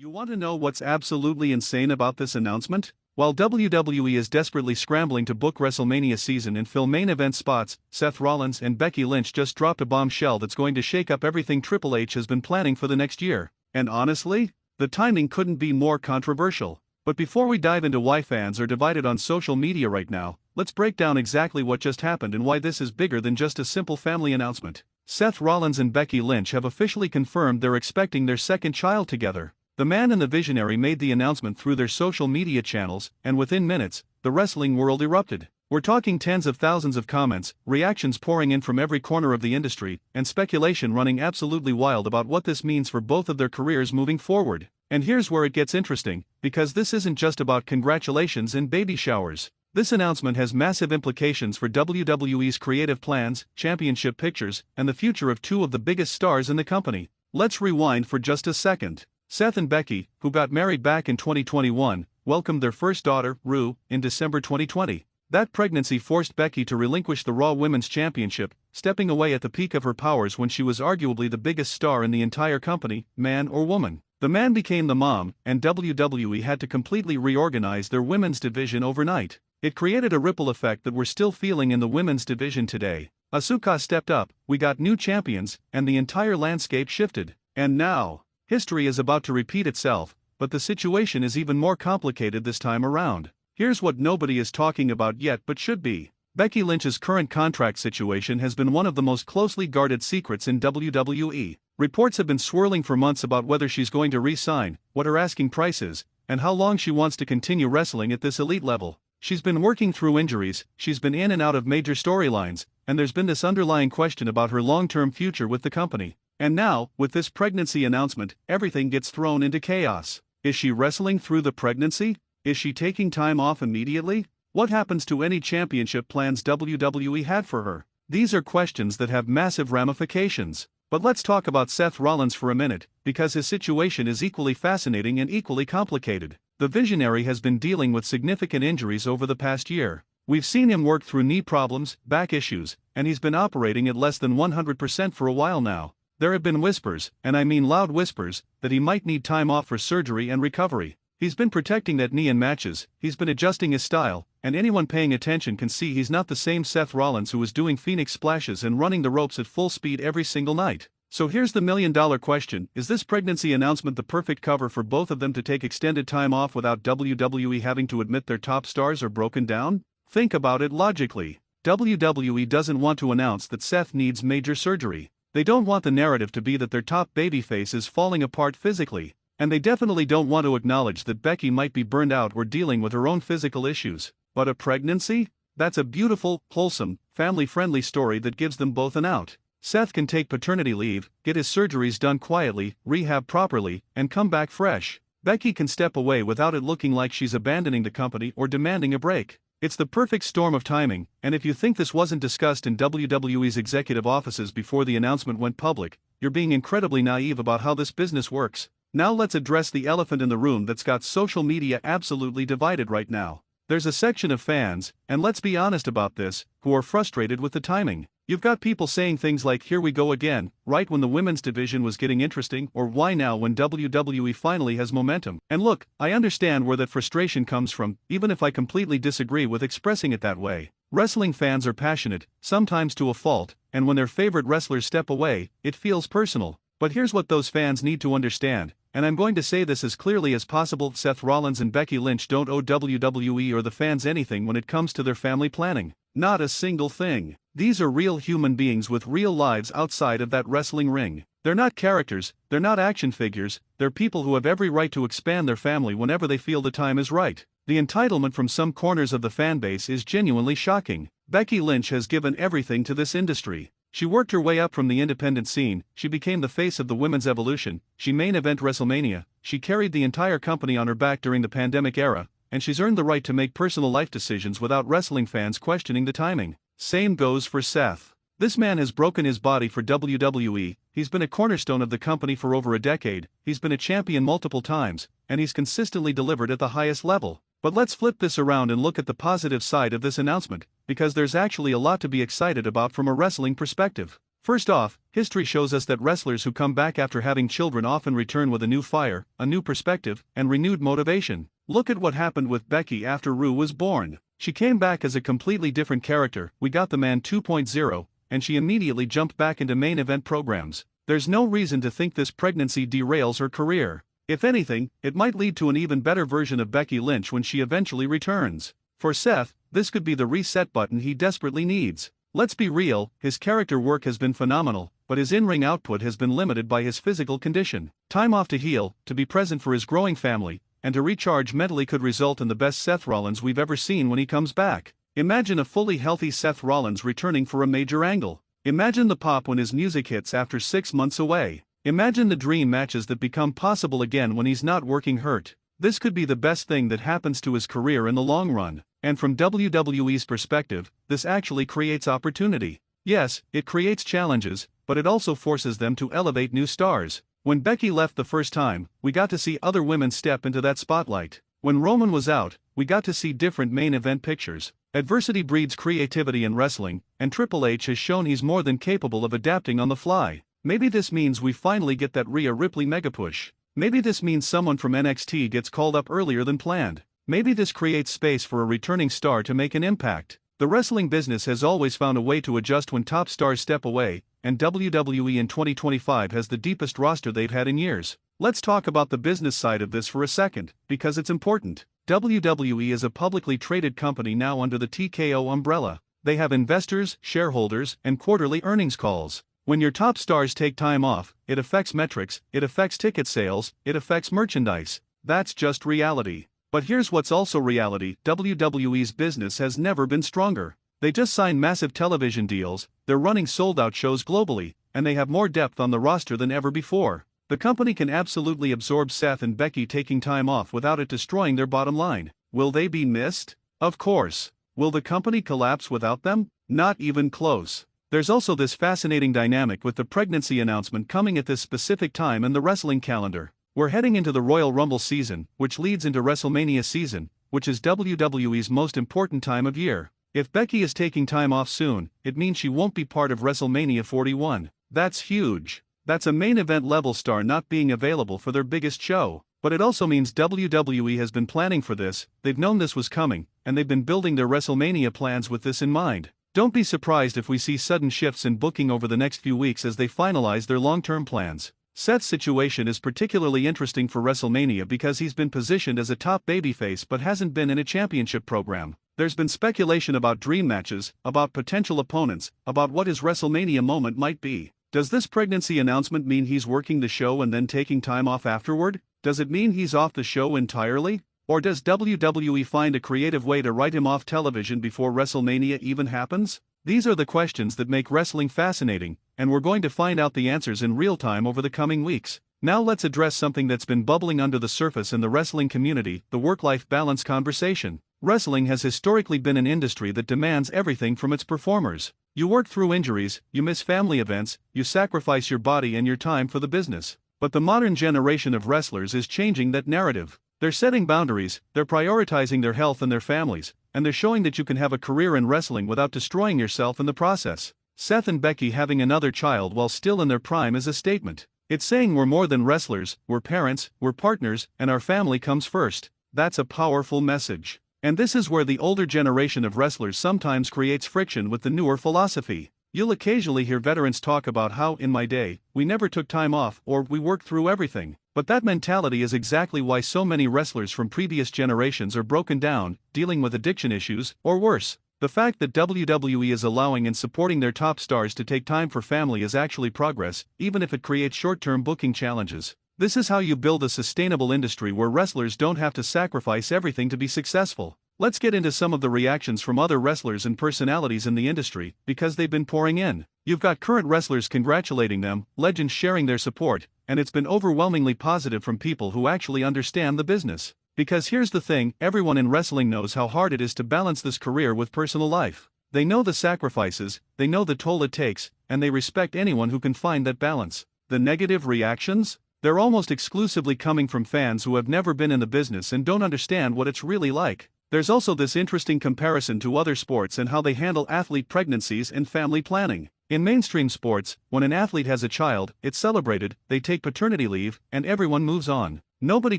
You want to know what's absolutely insane about this announcement? While WWE is desperately scrambling to book WrestleMania season and fill main event spots, Seth Rollins and Becky Lynch just dropped a bombshell that's going to shake up everything Triple H has been planning for the next year. And honestly, the timing couldn't be more controversial. But before we dive into why fans are divided on social media right now, let's break down exactly what just happened and why this is bigger than just a simple family announcement. Seth Rollins and Becky Lynch have officially confirmed they're expecting their second child together. The man and the visionary made the announcement through their social media channels, and within minutes, the wrestling world erupted. We're talking tens of thousands of comments, reactions pouring in from every corner of the industry, and speculation running absolutely wild about what this means for both of their careers moving forward. And here's where it gets interesting, because this isn't just about congratulations and baby showers. This announcement has massive implications for WWE's creative plans, championship pictures, and the future of two of the biggest stars in the company. Let's rewind for just a second. Seth and Becky, who got married back in 2021, welcomed their first daughter, Rue, in December 2020. That pregnancy forced Becky to relinquish the Raw Women's Championship, stepping away at the peak of her powers when she was arguably the biggest star in the entire company, man or woman. The man became the mom, and WWE had to completely reorganize their women's division overnight. It created a ripple effect that we're still feeling in the women's division today. Asuka stepped up, we got new champions, and the entire landscape shifted. And now, history is about to repeat itself, but the situation is even more complicated this time around. Here's what nobody is talking about yet but should be. Becky Lynch's current contract situation has been one of the most closely guarded secrets in WWE. Reports have been swirling for months about whether she's going to re-sign, what her asking price is, and how long she wants to continue wrestling at this elite level. She's been working through injuries, she's been in and out of major storylines, and there's been this underlying question about her long-term future with the company. And now, with this pregnancy announcement, everything gets thrown into chaos. Is she wrestling through the pregnancy? Is she taking time off immediately? What happens to any championship plans WWE had for her? These are questions that have massive ramifications. But let's talk about Seth Rollins for a minute, because his situation is equally fascinating and equally complicated. The visionary has been dealing with significant injuries over the past year. We've seen him work through knee problems, back issues, and he's been operating at less than 100% for a while now. There have been whispers, and I mean loud whispers, that he might need time off for surgery and recovery. He's been protecting that knee in matches, he's been adjusting his style, and anyone paying attention can see he's not the same Seth Rollins who was doing Phoenix splashes and running the ropes at full speed every single night. So here's the million-dollar question, is this pregnancy announcement the perfect cover for both of them to take extended time off without WWE having to admit their top stars are broken down? Think about it logically. WWE doesn't want to announce that Seth needs major surgery. They don't want the narrative to be that their top babyface is falling apart physically. And they definitely don't want to acknowledge that Becky might be burned out or dealing with her own physical issues. But a pregnancy? That's a beautiful, wholesome, family-friendly story that gives them both an out. Seth can take paternity leave, get his surgeries done quietly, rehab properly, and come back fresh. Becky can step away without it looking like she's abandoning the company or demanding a break. It's the perfect storm of timing, and if you think this wasn't discussed in WWE's executive offices before the announcement went public, you're being incredibly naive about how this business works. Now let's address the elephant in the room that's got social media absolutely divided right now. There's a section of fans, and let's be honest about this, who are frustrated with the timing. You've got people saying things like here we go again, right when the women's division was getting interesting, or why now when WWE finally has momentum. And look, I understand where that frustration comes from, even if I completely disagree with expressing it that way. Wrestling fans are passionate, sometimes to a fault, and when their favorite wrestlers step away, it feels personal. But here's what those fans need to understand, and I'm going to say this as clearly as possible: Seth Rollins and Becky Lynch don't owe WWE or the fans anything when it comes to their family planning. Not a single thing. These are real human beings with real lives outside of that wrestling ring. They're not characters, they're not action figures, they're people who have every right to expand their family whenever they feel the time is right. The entitlement from some corners of the fanbase is genuinely shocking. Becky Lynch has given everything to this industry. She worked her way up from the independent scene, she became the face of the women's evolution, she main event WrestleMania, she carried the entire company on her back during the pandemic era, and she's earned the right to make personal life decisions without wrestling fans questioning the timing. Same goes for Seth. This man has broken his body for WWE, he's been a cornerstone of the company for over a decade, he's been a champion multiple times, and he's consistently delivered at the highest level. But let's flip this around and look at the positive side of this announcement, because there's actually a lot to be excited about from a wrestling perspective. First off, history shows us that wrestlers who come back after having children often return with a new fire, a new perspective, and renewed motivation. Look at what happened with Becky after Rue was born. She came back as a completely different character. We got the Man 2.0, and she immediately jumped back into main event programs. There's no reason to think this pregnancy derails her career. If anything, it might lead to an even better version of Becky Lynch when she eventually returns. For Seth, this could be the reset button he desperately needs. Let's be real, his character work has been phenomenal, but his in-ring output has been limited by his physical condition. Time off to heal, to be present for his growing family, and to recharge mentally could result in the best Seth Rollins we've ever seen when he comes back. Imagine a fully healthy Seth Rollins returning for a major angle. Imagine the pop when his music hits after 6 months away. Imagine the dream matches that become possible again when he's not working hurt. This could be the best thing that happens to his career in the long run. And from WWE's perspective, this actually creates opportunity. Yes, it creates challenges, but it also forces them to elevate new stars. When Becky left the first time, we got to see other women step into that spotlight. When Roman was out, we got to see different main event pictures. Adversity breeds creativity in wrestling, and Triple H has shown he's more than capable of adapting on the fly. Maybe this means we finally get that Rhea Ripley mega push. Maybe this means someone from NXT gets called up earlier than planned. Maybe this creates space for a returning star to make an impact. The wrestling business has always found a way to adjust when top stars step away, and WWE in 2025 has the deepest roster they've had in years. Let's talk about the business side of this for a second, because it's important. WWE is a publicly traded company now under the TKO umbrella. They have investors, shareholders, and quarterly earnings calls. When your top stars take time off, it affects metrics, it affects ticket sales, it affects merchandise. That's just reality. But here's what's also reality: WWE's business has never been stronger. They just signed massive television deals, they're running sold-out shows globally, and they have more depth on the roster than ever before. The company can absolutely absorb Seth and Becky taking time off without it destroying their bottom line. Will they be missed? Of course. Will the company collapse without them? Not even close. There's also this fascinating dynamic with the pregnancy announcement coming at this specific time in the wrestling calendar. We're heading into the Royal Rumble season, which leads into WrestleMania season, which is WWE's most important time of year. If Becky is taking time off soon, it means she won't be part of WrestleMania 41. That's huge. That's a main event level star not being available for their biggest show. But it also means WWE has been planning for this, they've known this was coming, and they've been building their WrestleMania plans with this in mind. Don't be surprised if we see sudden shifts in booking over the next few weeks as they finalize their long-term plans. Seth's situation is particularly interesting for WrestleMania because he's been positioned as a top babyface but hasn't been in a championship program. There's been speculation about dream matches, about potential opponents, about what his WrestleMania moment might be. Does this pregnancy announcement mean he's working the show and then taking time off afterward? Does it mean he's off the show entirely? Or does WWE find a creative way to write him off television before WrestleMania even happens? These are the questions that make wrestling fascinating, and we're going to find out the answers in real time over the coming weeks. Now let's address something that's been bubbling under the surface in the wrestling community: the work-life balance conversation. Wrestling has historically been an industry that demands everything from its performers. You work through injuries, you miss family events, you sacrifice your body and your time for the business. But the modern generation of wrestlers is changing that narrative. They're setting boundaries, they're prioritizing their health and their families, and they're showing that you can have a career in wrestling without destroying yourself in the process. Seth and Becky having another child while still in their prime is a statement. It's saying we're more than wrestlers, we're parents, we're partners, and our family comes first. That's a powerful message. And this is where the older generation of wrestlers sometimes creates friction with the newer philosophy. You'll occasionally hear veterans talk about how, in my day, we never took time off, or we worked through everything. But that mentality is exactly why so many wrestlers from previous generations are broken down, dealing with addiction issues, or worse. The fact that WWE is allowing and supporting their top stars to take time for family is actually progress, even if it creates short-term booking challenges. This is how you build a sustainable industry where wrestlers don't have to sacrifice everything to be successful. Let's get into some of the reactions from other wrestlers and personalities in the industry, because they've been pouring in. You've got current wrestlers congratulating them, legends sharing their support, and it's been overwhelmingly positive from people who actually understand the business. Because here's the thing, everyone in wrestling knows how hard it is to balance this career with personal life. They know the sacrifices, they know the toll it takes, and they respect anyone who can find that balance. The negative reactions? They're almost exclusively coming from fans who have never been in the business and don't understand what it's really like. There's also this interesting comparison to other sports and how they handle athlete pregnancies and family planning. In mainstream sports, when an athlete has a child, it's celebrated, they take paternity leave, and everyone moves on. Nobody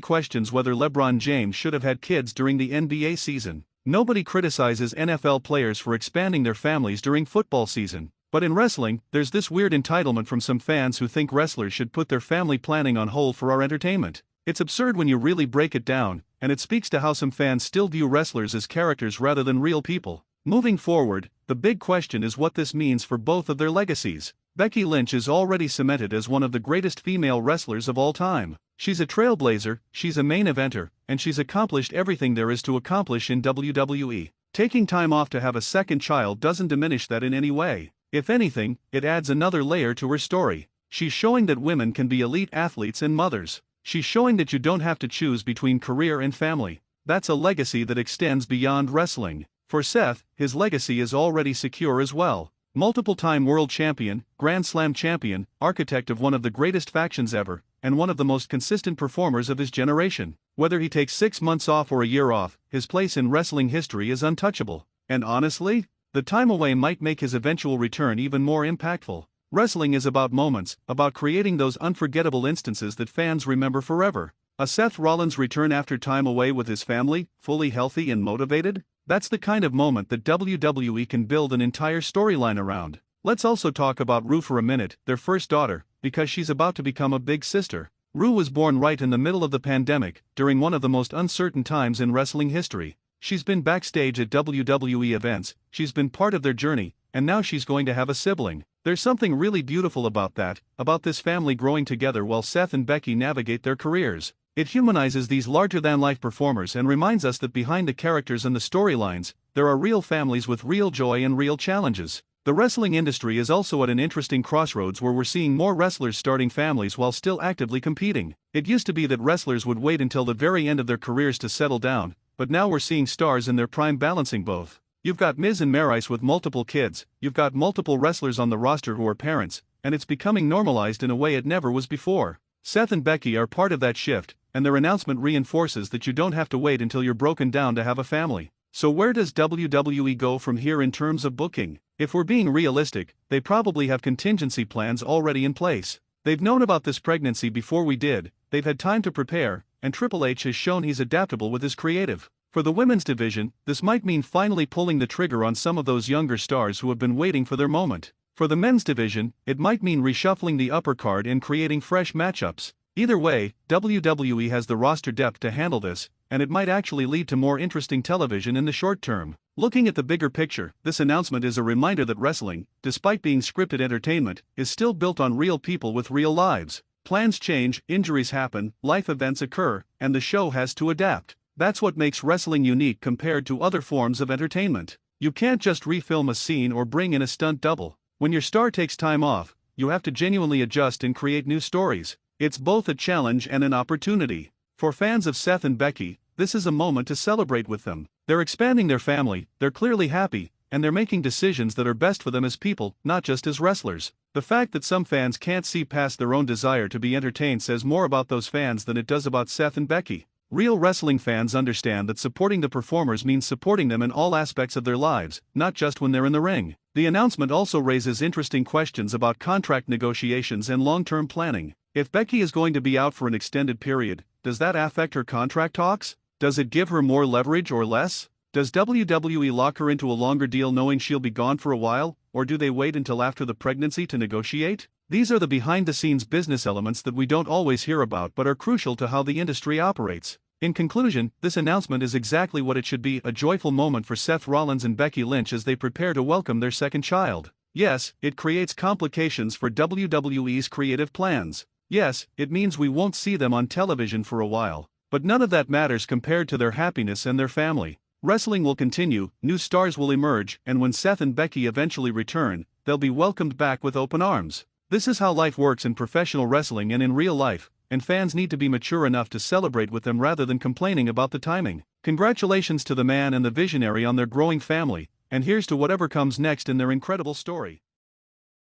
questions whether LeBron James should have had kids during the NBA season. Nobody criticizes NFL players for expanding their families during football season. But in wrestling, there's this weird entitlement from some fans who think wrestlers should put their family planning on hold for our entertainment. It's absurd when you really break it down, and it speaks to how some fans still view wrestlers as characters rather than real people. Moving forward, the big question is what this means for both of their legacies. Becky Lynch is already cemented as one of the greatest female wrestlers of all time. She's a trailblazer, she's a main eventer, and she's accomplished everything there is to accomplish in WWE. Taking time off to have a second child doesn't diminish that in any way. If anything, it adds another layer to her story. She's showing that women can be elite athletes and mothers. She's showing that you don't have to choose between career and family. That's a legacy that extends beyond wrestling. For Seth, his legacy is already secure as well. Multiple-time world champion, Grand Slam champion, architect of one of the greatest factions ever, and one of the most consistent performers of his generation. Whether he takes 6 months off or a year off, his place in wrestling history is untouchable. And honestly, the time away might make his eventual return even more impactful. Wrestling is about moments, about creating those unforgettable instances that fans remember forever. A Seth Rollins return after time away with his family, fully healthy and motivated? That's the kind of moment that WWE can build an entire storyline around. Let's also talk about Rue for a minute, their first daughter, because she's about to become a big sister. Rue was born right in the middle of the pandemic, during one of the most uncertain times in wrestling history. She's been backstage at WWE events, she's been part of their journey, and now she's going to have a sibling. There's something really beautiful about that, about this family growing together while Seth and Becky navigate their careers. It humanizes these larger-than-life performers and reminds us that behind the characters and the storylines, there are real families with real joy and real challenges. The wrestling industry is also at an interesting crossroads where we're seeing more wrestlers starting families while still actively competing. It used to be that wrestlers would wait until the very end of their careers to settle down, but now we're seeing stars in their prime balancing both. You've got Miz and Maryse with multiple kids, you've got multiple wrestlers on the roster who are parents, and it's becoming normalized in a way it never was before. Seth and Becky are part of that shift, and their announcement reinforces that you don't have to wait until you're broken down to have a family. So where does WWE go from here in terms of booking? If we're being realistic, they probably have contingency plans already in place. They've known about this pregnancy before we did, they've had time to prepare, and Triple H has shown he's adaptable with his creative. For the women's division, this might mean finally pulling the trigger on some of those younger stars who have been waiting for their moment. For the men's division, it might mean reshuffling the upper card and creating fresh matchups. Either way, WWE has the roster depth to handle this, and it might actually lead to more interesting television in the short term. Looking at the bigger picture, this announcement is a reminder that wrestling, despite being scripted entertainment, is still built on real people with real lives. Plans change, injuries happen, life events occur, and the show has to adapt. That's what makes wrestling unique compared to other forms of entertainment. You can't just refilm a scene or bring in a stunt double. When your star takes time off, you have to genuinely adjust and create new stories. It's both a challenge and an opportunity. For fans of Seth and Becky, this is a moment to celebrate with them. They're expanding their family, they're clearly happy, and they're making decisions that are best for them as people, not just as wrestlers. The fact that some fans can't see past their own desire to be entertained says more about those fans than it does about Seth and Becky. Real wrestling fans understand that supporting the performers means supporting them in all aspects of their lives, not just when they're in the ring. The announcement also raises interesting questions about contract negotiations and long-term planning. If Becky is going to be out for an extended period, does that affect her contract talks? Does it give her more leverage or less? Does WWE lock her into a longer deal knowing she'll be gone for a while, or do they wait until after the pregnancy to negotiate? These are the behind-the-scenes business elements that we don't always hear about but are crucial to how the industry operates. In conclusion, this announcement is exactly what it should be, a joyful moment for Seth Rollins and Becky Lynch as they prepare to welcome their second child. Yes, it creates complications for WWE's creative plans. Yes, it means we won't see them on television for a while. But none of that matters compared to their happiness and their family. Wrestling will continue, new stars will emerge, and when Seth and Becky eventually return, they'll be welcomed back with open arms. This is how life works in professional wrestling and in real life, and fans need to be mature enough to celebrate with them rather than complaining about the timing. Congratulations to the man and the visionary on their growing family, and here's to whatever comes next in their incredible story.